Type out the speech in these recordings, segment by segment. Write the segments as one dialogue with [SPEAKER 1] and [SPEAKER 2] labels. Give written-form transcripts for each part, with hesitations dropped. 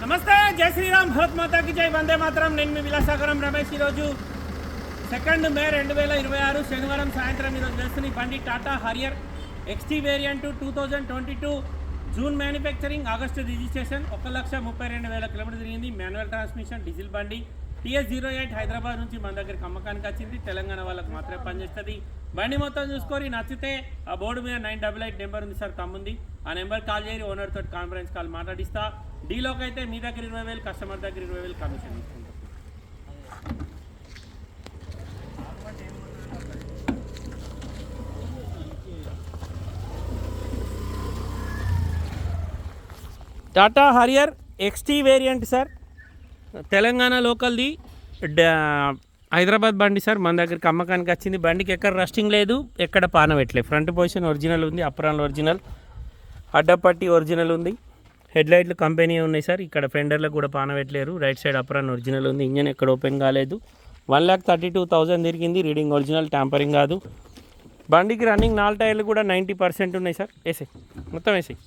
[SPEAKER 1] నమస్తే, జై శ్రీరామ్, భరత్ మాతాకి జై, వందే మాతరం. నేను మీ విలాసాగరం రమేష్. ఈరోజు 2 మే 2026 శనివారం సాయంత్రం ఈరోజు వేస్తున్న బండి Tata Harrier XT variant 2022 June manufacturing, August registration. 1,32,000 kilometre తిరిగింది. మాన్యువల్ ట్రాన్స్మిషన్, డీజిల్ బండి. TS08 హైదరాబాద్ నుంచి మన దగ్గరికి అమ్మకానికి వచ్చింది. తెలంగాణ వాళ్ళకి మాత్రమే పనిచేస్తుంది. బండి మొత్తం చూసుకొని నచ్చితే ఆ బోర్డు మీద 988 నెంబర్ ఉంది సార్, తమ్ముంది. ఆ నెంబర్ కాల్ చేసి ఓనర్ తోటి కాన్ఫరెన్స్ కాల్ మాట్లాడిస్తా. డీలోకి అయితే మీ దగ్గర 20,000, కస్టమర్ దగ్గర 20,000 కమిషన్ తీసుకుంటాం. Tata Harrier XT variant sir, Telangana లోకల్ది, హైదరాబాద్ బండి సార్. మన దగ్గరికి అమ్మకానికి వచ్చింది. బండికి ఎక్కడ రస్టింగ్ లేదు, ఎక్కడ పాన పెట్టలేదు. ఫ్రంట్ పొజిషన్ ఒరిజినల్ ఉంది, అప్రాన్లు ఒరిజినల్, అడ్డపట్టి ఒరిజినల్ ఉంది. హెడ్లైట్లు కంపెనీ ఉన్నాయి సార్. ఇక్కడ ఫెండర్లకు కూడా పాన పెట్టలేరు. రైట్ సైడ్ అప్రాన్ ఒరిజినల్ ఉంది. ఇంజన్ ఎక్కడ ఓపెన్ కాలేదు. 1,32,000 తిరిగింది. రీడింగ్ ఒరిజినల్, ట్యాంపరింగ్ కాదు. బండికి రన్నింగ్ 4 టైర్లు కూడా 90% ఉన్నాయి సార్. వేసాయి, మొత్తం వేసాయి.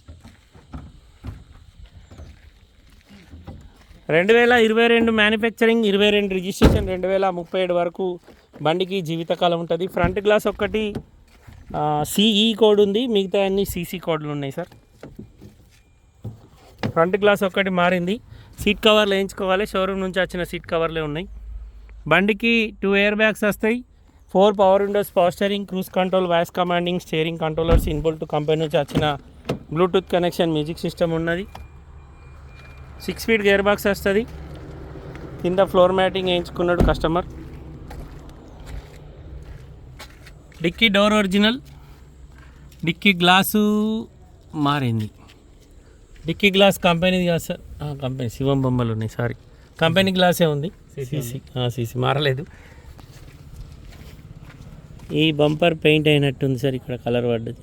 [SPEAKER 1] 2022 మ్యానుఫ్యాక్చరింగ్, 22 రిజిస్ట్రేషన్, 2037 వరకు బండికి జీవితకాలం ఉంటుంది. ఫ్రంట్ గ్లాస్ ఒక్కటి CE కోడ్ ఉంది, మిగతా అన్ని CC కోడ్లు ఉన్నాయి సార్. ఫ్రంట్ గ్లాస్ ఒక్కటి మారింది. సీట్ కవర్లు వేయించుకోవాలి, షోరూమ్ నుంచి వచ్చిన సీట్ కవర్లే ఉన్నాయి. బండికి 2 ఎయిర్ బ్యాగ్స్ వస్తాయి, 4 power Windows, power steering, cruise control, voice commanding, steering controllers, inbuilt company నుంచి వచ్చిన బ్లూటూత్ కనెక్షన్, మ్యూజిక్ సిస్టమ్ ఉన్నది. 6 స్పీడ్ గేర్ బాక్స్ వస్తుంది. కింద ఫ్లోర్ మ్యాటింగ్ వేయించుకున్నాడు customer. Dickey door original, dickey glass మారింది. డిక్కీ గ్లాస్ కంపెనీది కాదు సార్, కంపెనీ శివం బొమ్మలు ఉన్నాయి, సారీ, కంపెనీ గ్లాసే ఉంది. CC మారలేదు. ఈ బంపర్ పెయింట్ అయినట్టుంది సార్, ఇక్కడ కలర్ పడ్డది.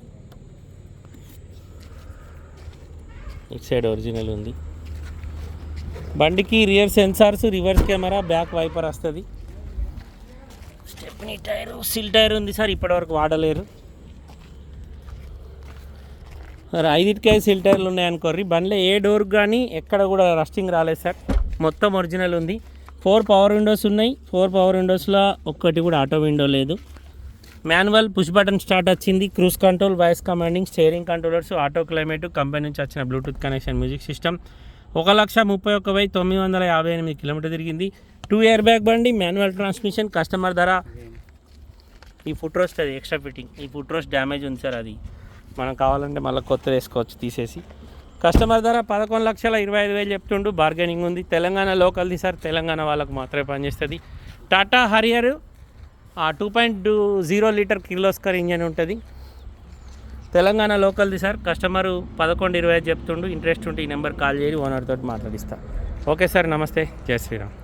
[SPEAKER 1] ఇటు సైడ్ ఒరిజినల్ ఉంది. బండికి rear sensors, reverse camera, back wiper వస్తుంది. స్టెప్నీ టైరు, సిల్ టైర్ ఉంది సార్, ఇప్పటివరకు వాడలేరు. 5 సిల్ టైర్లు ఉన్నాయనుకోర్రి. బండిలో ఏ డోర్ కానీ ఎక్కడ కూడా రస్టింగ్ రాలేదు సార్, మొత్తం ఒరిజినల్ ఉంది. 4 పవర్ విండోస్ ఉన్నాయి. 4 పవర్ విండోస్లో ఒక్కటి కూడా ఆటో విండో లేదు. మాన్యువల్ పుష్ బటన్ స్టార్ట్ వచ్చింది. Cruise control, voice commanding, steering controllers, auto climate, company నుంచి వచ్చిన Bluetooth connection, music system. 1,31,958 kilometre తిరిగింది. 2 ఎయిర్ బ్యాగ్ బండి, మాన్యువల్ ట్రాన్స్మిషన్. కస్టమర్ ధర, ఈ ఫుట్ రోస్ట్ అది ఎక్స్ట్రా ఫిట్టింగ్, ఈ ఫుట్ రోస్ట్ డ్యామేజ్ ఉంది సార్, అది మనం కావాలంటే మళ్ళీ కొత్తది వేసుకోవచ్చు తీసేసి. కస్టమర్ ధర 11,25,000 చెప్తుండు, బార్గెనింగ్ ఉంది. తెలంగాణ లోకల్ది సార్, తెలంగాణ వాళ్ళకు మాత్రమే పనిచేస్తుంది. Tata Harrier 2.0 litre Kirloskar engine ఉంటుంది. తెలంగాణ లోకల్ది సార్. కస్టమరు 11,25,000 చెప్తుండు. ఇంట్రెస్ట్ ఉంటే ఈ నెంబర్ కాల్ చేసి ఓనర్ తోటి మాట్లాడిస్తా. ఓకే సార్, నమస్తే, జై శ్రీరామ్.